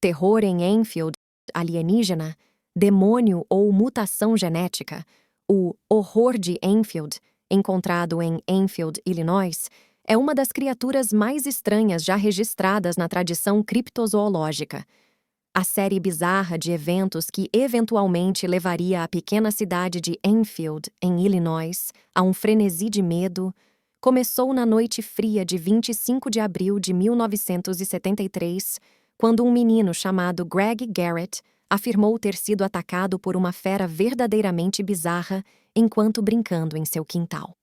Terror em Enfield, alienígena, demônio ou mutação genética. O horror de Enfield, encontrado em Enfield, Illinois, é uma das criaturas mais estranhas já registradas na tradição criptozoológica. A série bizarra de eventos que eventualmente levaria a pequena cidade de Enfield, em Illinois, a um frenesi de medo, começou na noite fria de 25 de abril de 1973, quando um menino chamado Greg Garrett afirmou ter sido atacado por uma fera verdadeiramente bizarra enquanto brincando em seu quintal.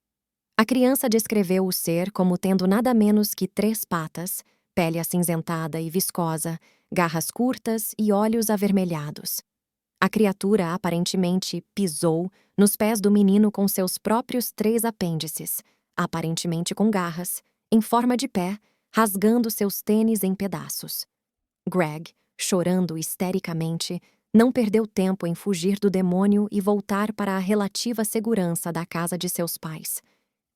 A criança descreveu o ser como tendo nada menos que 3 patas, pele acinzentada e viscosa, garras curtas e olhos avermelhados. A criatura aparentemente pisou nos pés do menino com seus próprios 3 apêndices, aparentemente com garras, em forma de pé, rasgando seus tênis em pedaços. Greg, chorando histericamente, não perdeu tempo em fugir do demônio e voltar para a relativa segurança da casa de seus pais.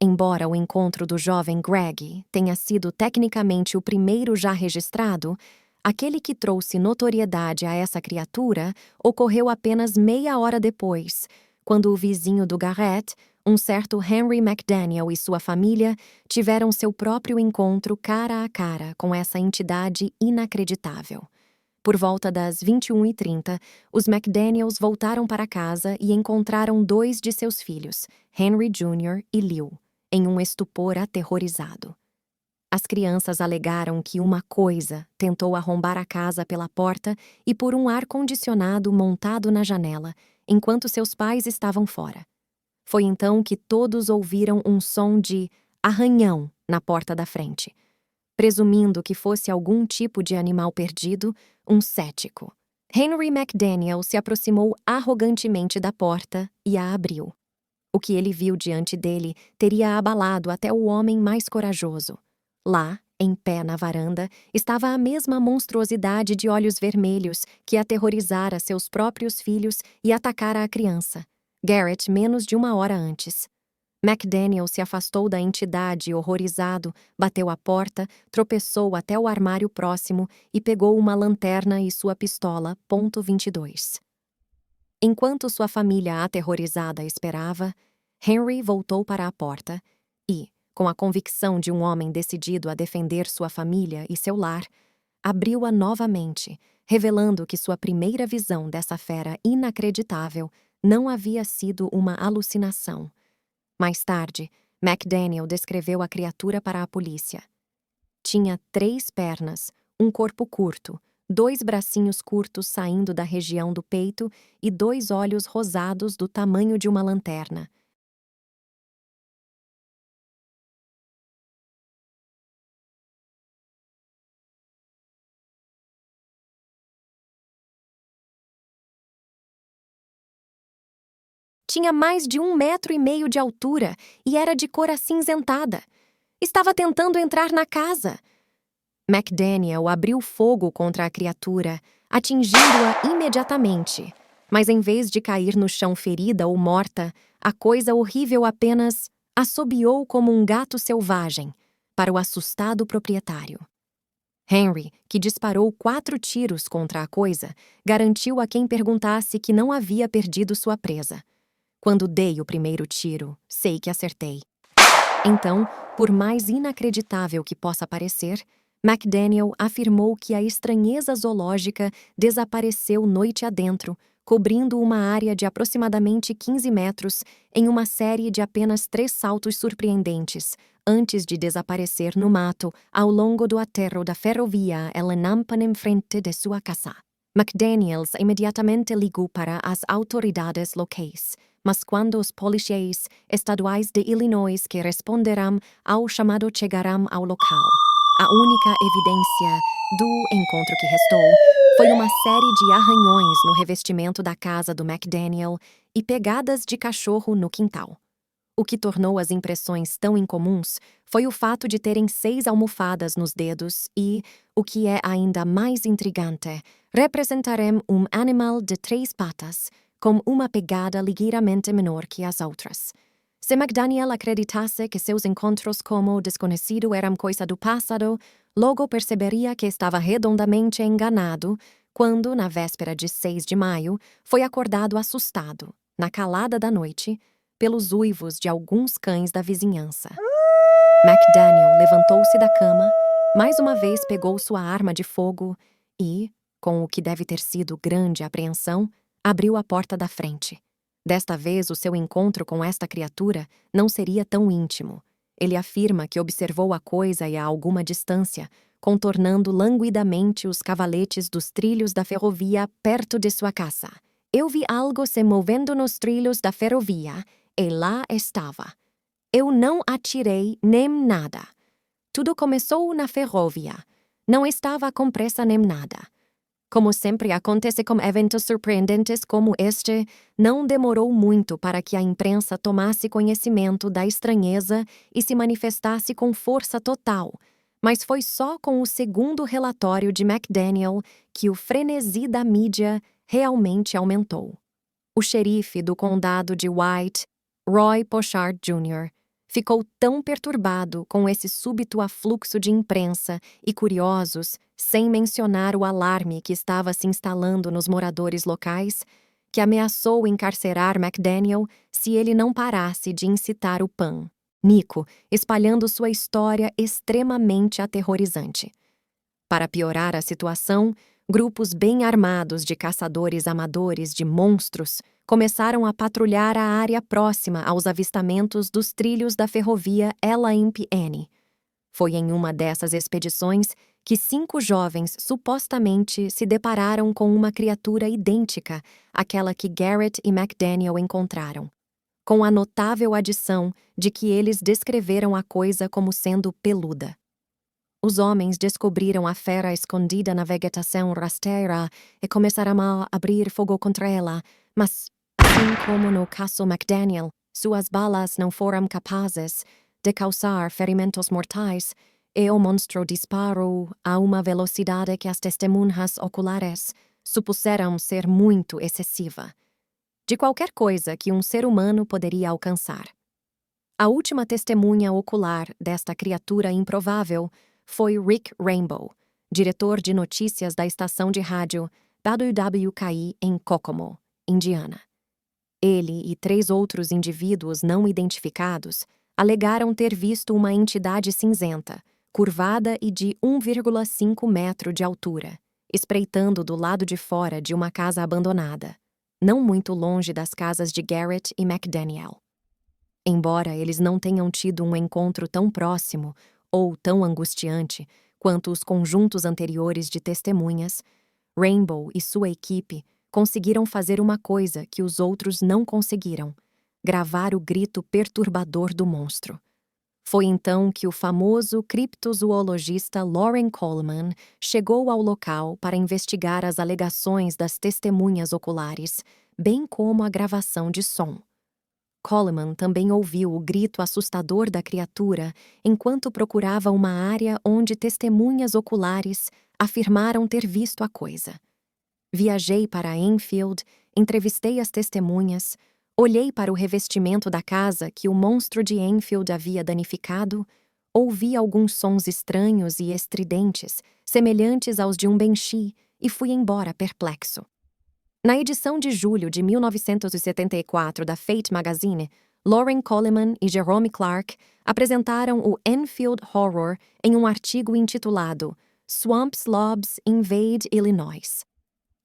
Embora o encontro do jovem Greg tenha sido tecnicamente o primeiro já registrado, aquele que trouxe notoriedade a essa criatura ocorreu apenas meia hora depois, quando o vizinho do Garrett, um certo Henry McDaniel e sua família, tiveram seu próprio encontro cara a cara com essa entidade inacreditável. Por volta das 21h30, os McDaniels voltaram para casa e encontraram 2 de seus filhos, Henry Jr. e Lil, em um estupor aterrorizado. As crianças alegaram que uma coisa tentou arrombar a casa pela porta e por um ar-condicionado montado na janela, enquanto seus pais estavam fora. Foi então que todos ouviram um som de arranhão na porta da frente. Presumindo que fosse algum tipo de animal perdido, um cético. Henry McDaniel se aproximou arrogantemente da porta e a abriu. O que ele viu diante dele teria abalado até o homem mais corajoso. Lá, em pé na varanda, estava a mesma monstruosidade de olhos vermelhos que aterrorizara seus próprios filhos e atacara a criança, Garrett menos de 1 hora antes. McDaniel se afastou da entidade horrorizado, bateu a porta, tropeçou até o armário próximo e pegou uma lanterna e sua pistola .22. Enquanto sua família aterrorizada esperava, Henry voltou para a porta e, com a convicção de um homem decidido a defender sua família e seu lar, abriu-a novamente, revelando que sua primeira visão dessa fera inacreditável não havia sido uma alucinação. Mais tarde, McDaniel descreveu a criatura para a polícia. Tinha 3 pernas, um corpo curto, 2 bracinhos curtos saindo da região do peito e 2 olhos rosados do tamanho de uma lanterna. Tinha mais de 1,5 metros de altura e era de cor acinzentada. Estava tentando entrar na casa. McDaniel abriu fogo contra a criatura, atingindo-a imediatamente. Mas em vez de cair no chão ferida ou morta, a coisa horrível apenas assobiou como um gato selvagem, para o assustado proprietário. Henry, que disparou 4 tiros contra a coisa, garantiu a quem perguntasse que não havia perdido sua presa. Quando dei o primeiro tiro, sei que acertei. Então, por mais inacreditável que possa parecer, McDaniel afirmou que a estranheza zoológica desapareceu noite adentro, cobrindo uma área de aproximadamente 15 metros em uma série de apenas 3 saltos surpreendentes, antes de desaparecer no mato ao longo do aterro da ferrovia El Nampan em frente de sua casa. McDaniels imediatamente ligou para as autoridades locais, mas quando os policiais estaduais de Illinois que responderão ao chamado chegarão ao local, a única evidência do encontro que restou foi uma série de arranhões no revestimento da casa do McDaniel e pegadas de cachorro no quintal. O que tornou as impressões tão incomuns foi o fato de terem 6 almofadas nos dedos e, o que é ainda mais intrigante, representarem um animal de 3 patas, com uma pegada ligeiramente menor que as outras. Se McDaniel acreditasse que seus encontros como o desconhecido eram coisa do passado, logo perceberia que estava redondamente enganado quando, na véspera de 6 de maio, foi acordado assustado, na calada da noite, pelos uivos de alguns cães da vizinhança. McDaniel levantou-se da cama, mais uma vez pegou sua arma de fogo e, com o que deve ter sido grande apreensão, abriu a porta da frente. Desta vez, o seu encontro com esta criatura não seria tão íntimo. Ele afirma que observou a coisa e a alguma distância, contornando languidamente os cavaletes dos trilhos da ferrovia perto de sua casa. Eu vi algo se movendo nos trilhos da ferrovia, e lá estava. Eu não atirei nem nada. Tudo começou na ferrovia. Não estava com pressa nem nada. Como sempre acontece com eventos surpreendentes como este, não demorou muito para que a imprensa tomasse conhecimento da estranheza e se manifestasse com força total, mas foi só com o segundo relatório de McDaniel que o frenesi da mídia realmente aumentou. O xerife do condado de White, Roy Pochard Jr., ficou tão perturbado com esse súbito afluxo de imprensa e curiosos, sem mencionar o alarme que estava se instalando nos moradores locais, que ameaçou encarcerar McDaniel se ele não parasse de incitar o pânico, espalhando sua história extremamente aterrorizante. Para piorar a situação, grupos bem armados de caçadores amadores de monstros começaram a patrulhar a área próxima aos avistamentos dos trilhos da ferrovia LMPN. Foi em uma dessas expedições que 5 jovens supostamente se depararam com uma criatura idêntica àquela que Garrett e McDaniel encontraram, com a notável adição de que eles descreveram a coisa como sendo peluda. Os homens descobriram a fera escondida na vegetação rasteira e começaram a abrir fogo contra ela, mas, assim como no caso McDaniel, suas balas não foram capazes de causar ferimentos mortais e o monstro disparou a uma velocidade que as testemunhas oculares supuseram ser muito excessiva, de qualquer coisa que um ser humano poderia alcançar. A última testemunha ocular desta criatura improvável foi Rick Rainbow, diretor de notícias da estação de rádio WWKI em Kokomo, Indiana. Ele e 3 outros indivíduos não identificados alegaram ter visto uma entidade cinzenta, curvada e de 1,5 metro de altura, espreitando do lado de fora de uma casa abandonada, não muito longe das casas de Garrett e McDaniel. Embora eles não tenham tido um encontro tão próximo ou tão angustiante quanto os conjuntos anteriores de testemunhas, Rainbow e sua equipe conseguiram fazer uma coisa que os outros não conseguiram: gravar o grito perturbador do monstro. Foi então que o famoso criptozoologista Loren Coleman chegou ao local para investigar as alegações das testemunhas oculares, bem como a gravação de som. Coleman também ouviu o grito assustador da criatura enquanto procurava uma área onde testemunhas oculares afirmaram ter visto a coisa. Viajei para Enfield, entrevistei as testemunhas, olhei para o revestimento da casa que o monstro de Enfield havia danificado, ouvi alguns sons estranhos e estridentes, semelhantes aos de um banshee, e fui embora perplexo. Na edição de julho de 1974 da Fate Magazine, Loren Coleman e Jerome Clark apresentaram o Enfield Horror em um artigo intitulado Swamp Slobs Invade Illinois.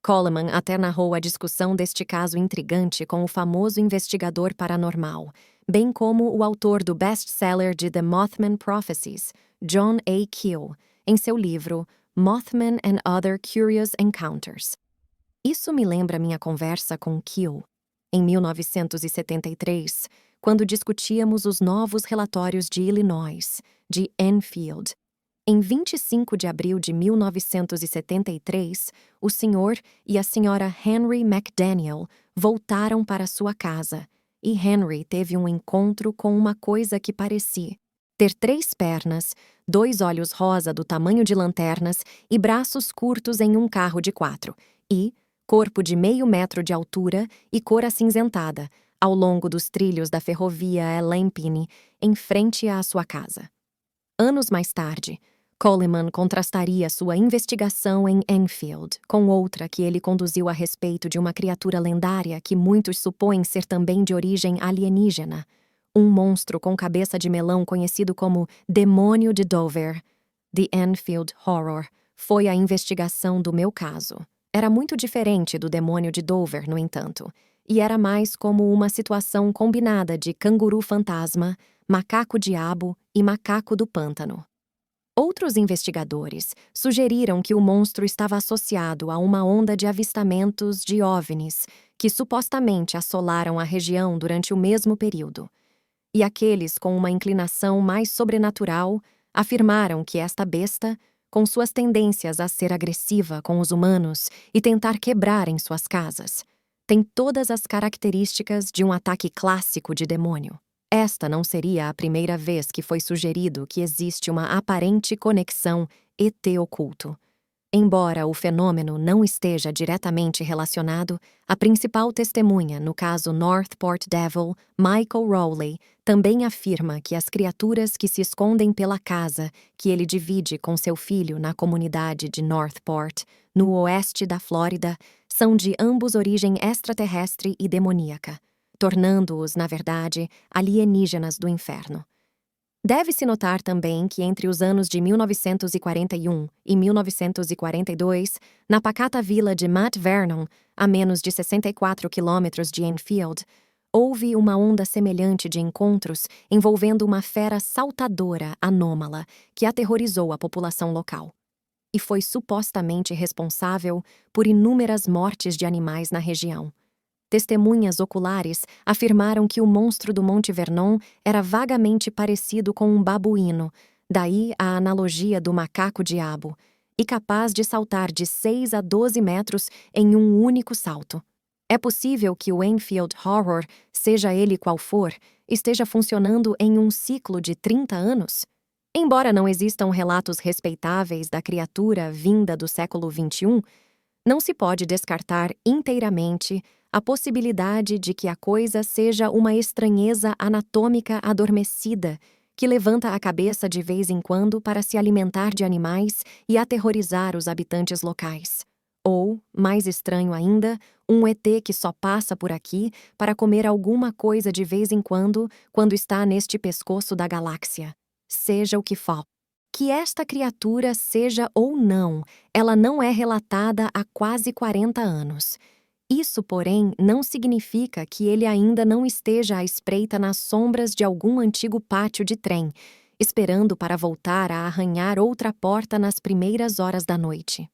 Coleman até narrou a discussão deste caso intrigante com o famoso investigador paranormal, bem como o autor do best-seller de The Mothman Prophecies, John A. Keel, em seu livro Mothman and Other Curious Encounters. Isso me lembra minha conversa com Keel, em 1973, quando discutíamos os novos relatórios de Illinois, de Enfield. Em 25 de abril de 1973, o Sr. e a Sra. Henry McDaniel voltaram para sua casa e Henry teve um encontro com uma coisa que parecia ter 3 pernas, 2 olhos rosa do tamanho de lanternas e braços curtos em um carro de 4, e corpo de meio metro de altura e cor acinzentada, ao longo dos trilhos da ferrovia Elampine, em frente à sua casa. Anos mais tarde, Coleman contrastaria sua investigação em Enfield com outra que ele conduziu a respeito de uma criatura lendária que muitos supõem ser também de origem alienígena, um monstro com cabeça de melão conhecido como Demônio de Dover. The Enfield Horror foi a investigação do meu caso. Era muito diferente do Demônio de Dover, no entanto, e era mais como uma situação combinada de canguru fantasma, macaco-diabo e macaco do pântano. Outros investigadores sugeriram que o monstro estava associado a uma onda de avistamentos de OVNIs que supostamente assolaram a região durante o mesmo período. E aqueles com uma inclinação mais sobrenatural afirmaram que esta besta, com suas tendências a ser agressiva com os humanos e tentar quebrar em suas casas, tem todas as características de um ataque clássico de demônio. Esta não seria a primeira vez que foi sugerido que existe uma aparente conexão ET-oculto. Embora o fenômeno não esteja diretamente relacionado, a principal testemunha no caso Northport Devil, Michael Rowley, também afirma que as criaturas que se escondem pela casa que ele divide com seu filho na comunidade de Northport, no oeste da Flórida, são de ambos origem extraterrestre e demoníaca, tornando-os, na verdade, alienígenas do inferno. Deve-se notar também que entre os anos de 1941 e 1942, na pacata vila de Mount Vernon, a menos de 64 quilômetros de Enfield, houve uma onda semelhante de encontros envolvendo uma fera saltadora anômala que aterrorizou a população local. E foi supostamente responsável por inúmeras mortes de animais na região. Testemunhas oculares afirmaram que o monstro do Monte Vernon era vagamente parecido com um babuíno, daí a analogia do macaco-diabo, e capaz de saltar de 6 a 12 metros em um único salto. É possível que o Enfield Horror, seja ele qual for, esteja funcionando em um ciclo de 30 anos? Embora não existam relatos respeitáveis da criatura vinda do século XXI, não se pode descartar inteiramente a possibilidade de que a coisa seja uma estranheza anatômica adormecida que levanta a cabeça de vez em quando para se alimentar de animais e aterrorizar os habitantes locais. Ou, mais estranho ainda, um ET que só passa por aqui para comer alguma coisa de vez em quando está neste pescoço da galáxia. Seja o que for. Que esta criatura seja ou não, ela não é relatada há quase 40 anos. Isso, porém, não significa que ele ainda não esteja à espreita nas sombras de algum antigo pátio de trem, esperando para voltar a arranhar outra porta nas primeiras horas da noite.